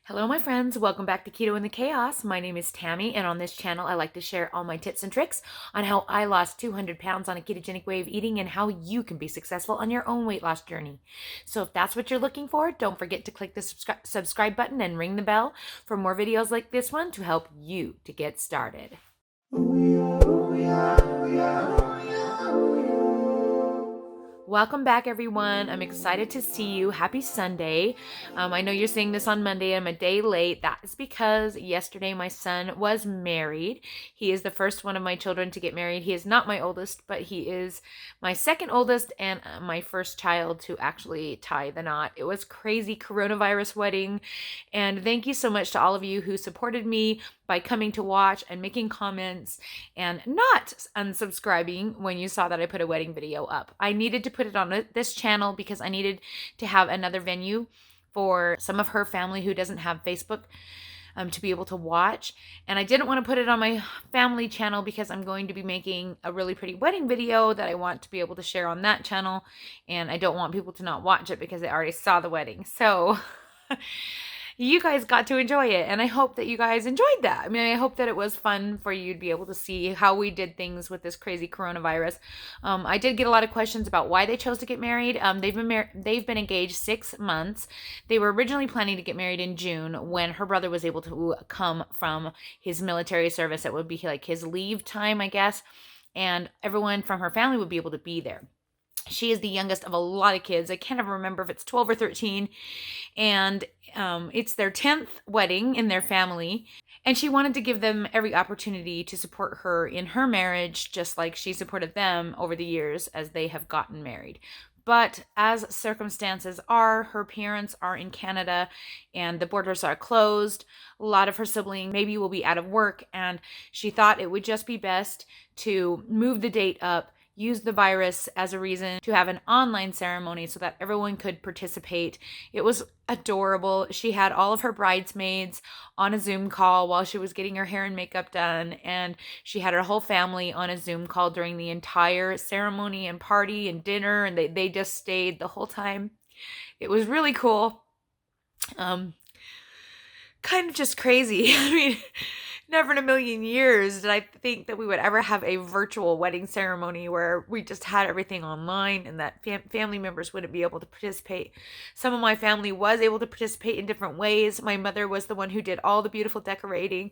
Hello, my friends. Welcome back to Keto and the Chaos. My name is Tammy, and on this channel, I like to share all my tips and tricks on how I lost 200 pounds on a ketogenic way of eating and how you can be successful on your own weight loss journey. So if that's what you're looking for, don't forget to click the subscribe button and ring the bell for more videos like this one to help you to get started. Welcome back, everyone. I'm excited to see you. Happy Sunday. I know you're seeing this on Monday. I'm a day late. That is because yesterday my son was married. He is the first one of my children to get married. He is not my oldest, but he is my second oldest and my first child to actually tie the knot. It was crazy coronavirus wedding. And thank you so much to all of you who supported me by coming to watch and making comments and not unsubscribing when you saw that I put a wedding video up. I needed to put it on this channel because I needed to have another venue for some of her family who doesn't have Facebook to be able to watch. And I didn't want to put it on my family channel because I'm going to be making a really pretty wedding video that I want to be able to share on that channel. And I don't want people to not watch it because they already saw the wedding. So you guys got to enjoy it, and I hope that you guys enjoyed that. I mean, I hope that it was fun for you to be able to see how we did things with this crazy coronavirus. I did get a lot of questions about why they chose to get married. They've been engaged 6 months. They were originally planning to get married in June when her brother was able to come from his military service. It would be like his leave time, I guess, and everyone from her family would be able to be there. She is the youngest of a lot of kids. I can't ever remember if it's 12 or 13. And it's their 10th wedding in their family. And she wanted to give them every opportunity to support her in her marriage, just like she supported them over the years as they have gotten married. But as circumstances are, her parents are in Canada and the borders are closed. A lot of her siblings maybe will be out of work. And she thought it would just be best to move the date up, use the virus as a reason to have an online ceremony so that everyone could participate. It was adorable. She had all of her bridesmaids on a Zoom call while she was getting her hair and makeup done, and she had her whole family on a Zoom call during the entire ceremony and party and dinner, and they just stayed the whole time. It was really cool. Kind of just crazy. I mean, never in a million years did I think that we would ever have a virtual wedding ceremony where we just had everything online and that family members wouldn't be able to participate. Some of my family was able to participate in different ways. My mother was the one who did all the beautiful decorating.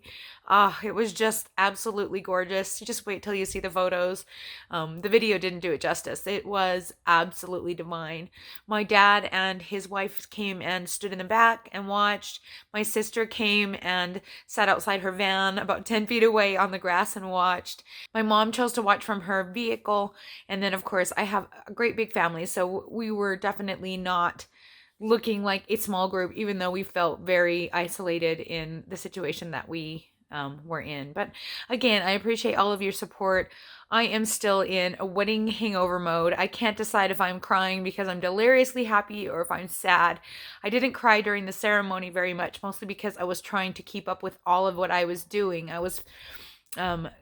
It was just absolutely gorgeous. You just wait till you see the photos. The video didn't do it justice. It was absolutely divine. My dad and his wife came and stood in the back and watched. My sister came and sat outside her van about 10 feet away on the grass and watched. My mom chose to watch from her vehicle. And then, of course, I have a great big family, so we were definitely not looking like a small group, even though we felt very isolated in the situation that we were in. But again, I appreciate all of your support. I am still in a wedding hangover mode. I can't decide if I'm crying because I'm deliriously happy or if I'm sad. I didn't cry during the ceremony very much, mostly because I was trying to keep up with all of what I was doing. I was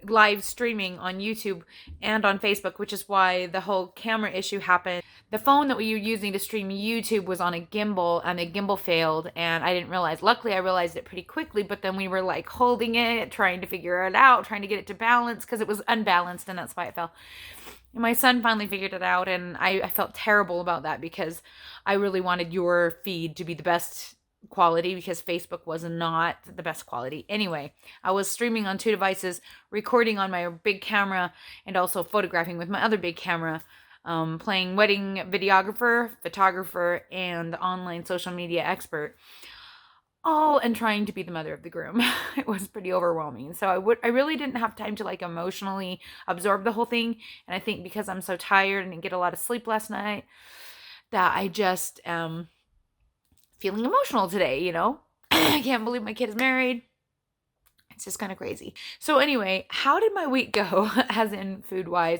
live streaming on YouTube and on Facebook, which is why the whole camera issue happened. The phone that we were using to stream YouTube was on a gimbal, and the gimbal failed, and I didn't realize. Luckily, I realized it pretty quickly, but then we were like holding it, trying to figure it out, trying to get it to balance because it was unbalanced, and that's why it fell. And my son finally figured it out, and I felt terrible about that because I really wanted your feed to be the best quality because Facebook was not the best quality. Anyway, I was streaming on 2 devices, recording on my big camera and also photographing with my other big camera, playing wedding videographer, photographer, and online social media expert, all and trying to be the mother of the groom. It was pretty overwhelming. So I really didn't have time to like emotionally absorb the whole thing. And I think because I'm so tired and didn't get a lot of sleep last night, that I just feeling emotional today, you know? I can't believe my kid is married. It's just kind of crazy. So anyway, how did my week go as in food wise?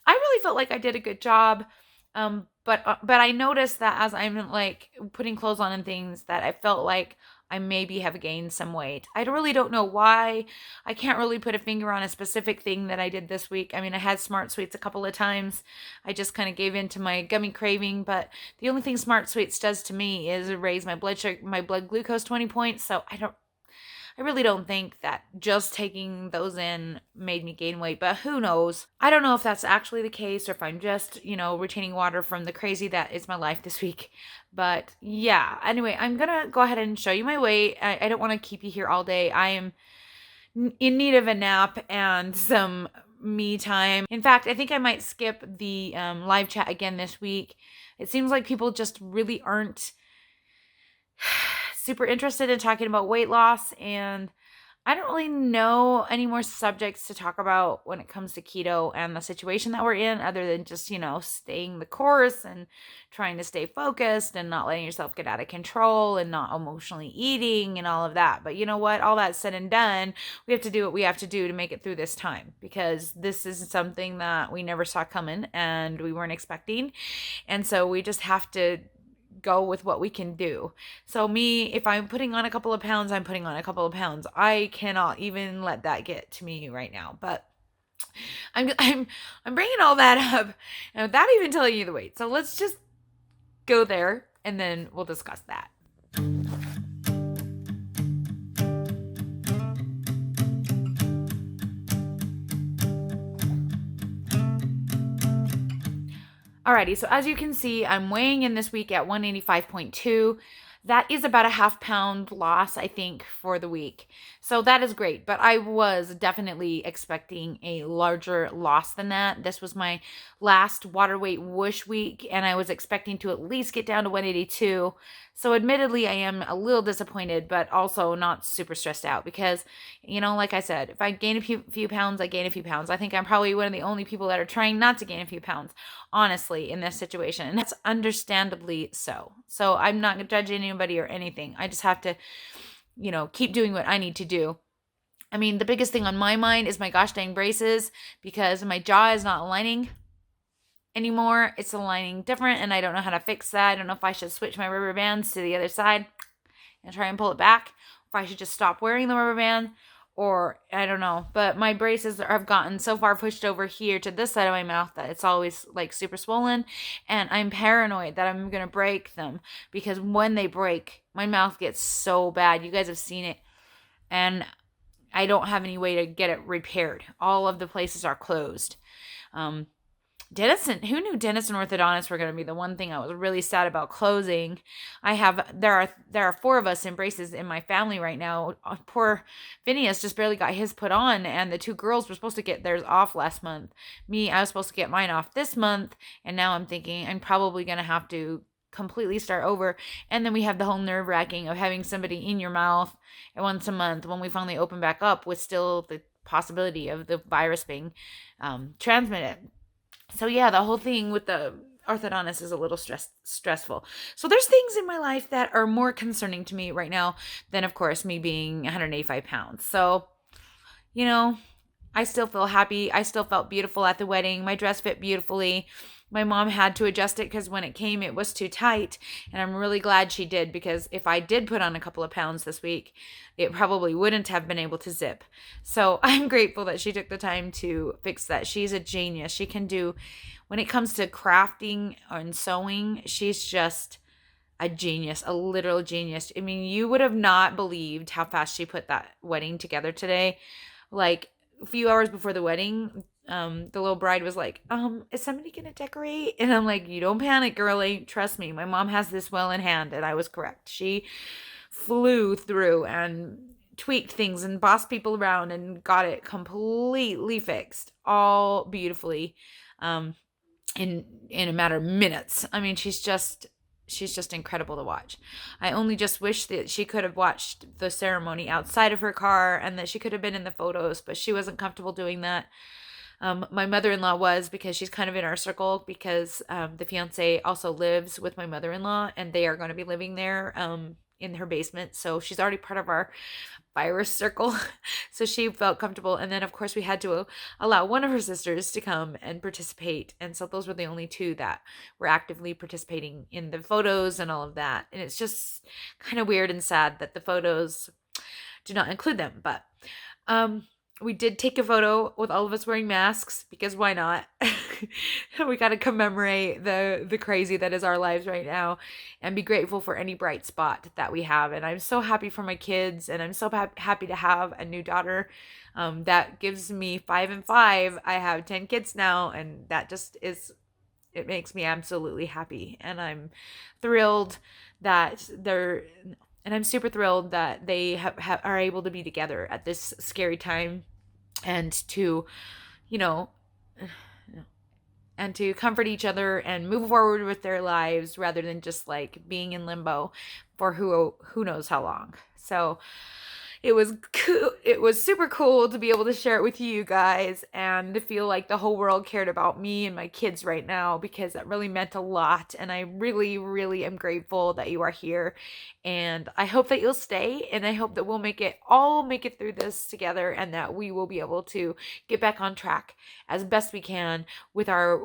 I really felt like I did a good job. But I noticed that as I'm like putting clothes on and things that I felt like I maybe have gained some weight. I really don't know why. I can't really put a finger on a specific thing that I did this week. I mean, I had Smart Sweets a couple of times. I just kind of gave in to my gummy craving, but the only thing Smart Sweets does to me is raise my blood sugar, my blood glucose 20 points. So I really don't think that just taking those in made me gain weight, but who knows? I don't know if that's actually the case or if I'm just, retaining water from the crazy that is my life this week. But yeah, anyway, I'm gonna go ahead and show you my weight. I don't want to keep you here all day. I am in need of a nap and some me time. In fact, I think I might skip the live chat again this week. It seems like people just really aren't super interested in talking about weight loss, and I don't really know any more subjects to talk about when it comes to keto and the situation that we're in, other than just, staying the course and trying to stay focused and not letting yourself get out of control and not emotionally eating and all of that. But you know what? All that said and done, we have to do what we have to do to make it through this time, because this is something that we never saw coming and we weren't expecting. And so we just have to go with what we can do. So me, if I'm putting on a couple of pounds, I'm putting on a couple of pounds. I cannot even let that get to me right now. But I'm bringing all that up and without even telling you the weight. So let's just go there and then we'll discuss that. Alrighty, so as you can see, I'm weighing in this week at 185.2. That is about a half pound loss, I think, for the week. So that is great, but I was definitely expecting a larger loss than that. This was my last water weight whoosh week, and I was expecting to at least get down to 182. So admittedly, I am a little disappointed, but also not super stressed out because, like I said, if I gain a few pounds, I gain a few pounds. I think I'm probably one of the only people that are trying not to gain a few pounds, honestly, in this situation. And that's understandably so. So I'm not judging anybody or anything. I just have to, keep doing what I need to do. I mean, the biggest thing on my mind is my gosh dang braces, because my jaw is not aligning anymore. It's aligning different, and I don't know how to fix that. I don't know if I should switch my rubber bands to the other side and try and pull it back, if I should just stop wearing the rubber band, or I don't know. But my braces have gotten so far pushed over here to this side of my mouth that it's always like super swollen, and I'm paranoid that I'm gonna break them, because when they break, my mouth gets so bad. You guys have seen it, and I don't have any way to get it repaired. All of the places are closed. Dentist, who knew dentist and orthodontist were going to be the one thing I was really sad about closing? There are 4 of us in braces in my family right now. Poor Phineas just barely got his put on, and the 2 girls were supposed to get theirs off last month. I was supposed to get mine off this month, and now I'm thinking I'm probably going to have to completely start over. And then we have the whole nerve-wracking of having somebody in your mouth once a month when we finally open back up, with still the possibility of the virus being transmitted. So yeah, the whole thing with the orthodontist is a little stressful. So there's things in my life that are more concerning to me right now than, of course, me being 185 pounds. So, I still feel happy. I still felt beautiful at the wedding. My dress fit beautifully. My mom had to adjust it because when it came, it was too tight. And I'm really glad she did, because if I did put on a couple of pounds this week, it probably wouldn't have been able to zip. So I'm grateful that she took the time to fix that. She's a genius. She can do, when it comes to crafting and sewing, she's just a genius, a literal genius. I mean, you would have not believed how fast she put that wedding together today. Like a few hours before the wedding, the little bride was like, is somebody gonna decorate? And I'm like, you don't panic, girlie. Trust me, my mom has this well in hand. And I was correct. She flew through and tweaked things and bossed people around and got it completely fixed, all beautifully, in a matter of minutes. I mean, she's just incredible to watch. I only just wish that she could have watched the ceremony outside of her car and that she could have been in the photos, but she wasn't comfortable doing that. My mother-in-law was, because she's kind of in our circle, because the fiance also lives with my mother-in-law, and they are going to be living there in her basement. So she's already part of our virus circle. So she felt comfortable. And then, of course, we had to allow one of her sisters to come and participate. And so those were the only two that were actively participating in the photos and all of that. And it's just kind of weird and sad that the photos do not include them. But we did take a photo with all of us wearing masks because why not? We got to commemorate the crazy that is our lives right now and be grateful for any bright spot that we have. And I'm so happy for my kids, and I'm so happy to have a new daughter. That gives me 5 and 5. I have 10 kids now, and that just is, it makes me absolutely happy. And I'm thrilled that and I'm super thrilled that they are able to be together at this scary time, and to, you know, and to comfort each other and move forward with their lives rather than just like being in limbo for who knows how long. So it was cool. It was super cool to be able to share it with you guys and to feel like the whole world cared about me and my kids right now, because that really meant a lot. And I really, really am grateful that you are here. And I hope that you'll stay, and I hope that we'll make it through this together, and that we will be able to get back on track as best we can with our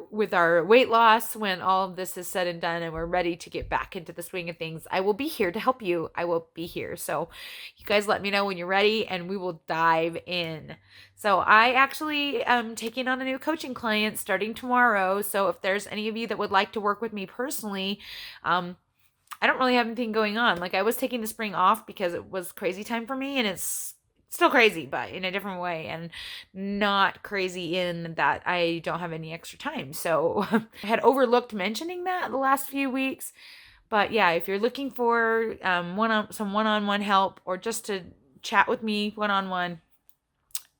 weight loss when all of this is said and done and we're ready to get back into the swing of things. I will be here to help you. I will be here. So you guys let me know when you're ready and we will dive in. So I actually am taking on a new coaching client starting tomorrow. So if there's any of you that would like to work with me personally, I don't really have anything going on. Like, I was taking the spring off because it was crazy time for me, and it's still crazy, but in a different way, and not crazy in that I don't have any extra time. So I had overlooked mentioning that the last few weeks. But yeah, if you're looking for some one-on-one help, or just to chat with me one-on-one,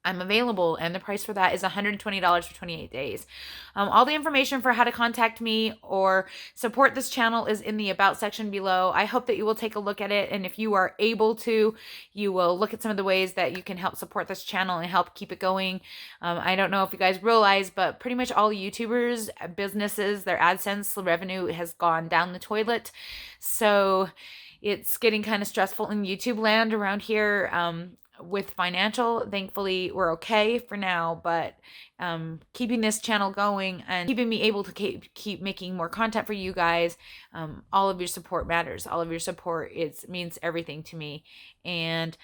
I'm available, and the price for that is $120 for 28 days. All the information for how to contact me or support this channel is in the About section below. I hope that you will take a look at it, and if you are able to, you will look at some of the ways that you can help support this channel and help keep it going. I don't know if you guys realize, but pretty much all YouTubers, businesses, their AdSense revenue has gone down the toilet. So it's getting kind of stressful in YouTube land around here. With financial, thankfully we're okay for now, but keeping this channel going and keeping me able to keep making more content for you guys, all of your support matters. All of your support means everything to me. And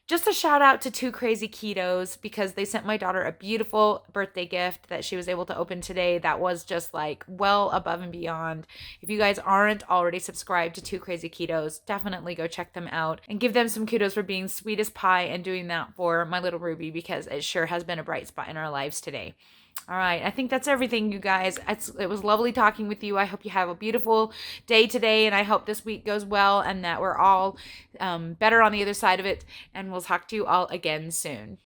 just a shout out to Two Crazy Ketos, because they sent my daughter a beautiful birthday gift that she was able to open today that was just like well above and beyond. If you guys aren't already subscribed to Two Crazy Ketos, definitely go check them out and give them some kudos for being sweet as pie and doing that for my little Ruby, because it sure has been a bright spot in our lives today. All right, I think that's everything, you guys. It was lovely talking with you. I hope you have a beautiful day today, and I hope this week goes well and that we're all better on the other side of it, and we'll talk to you all again soon.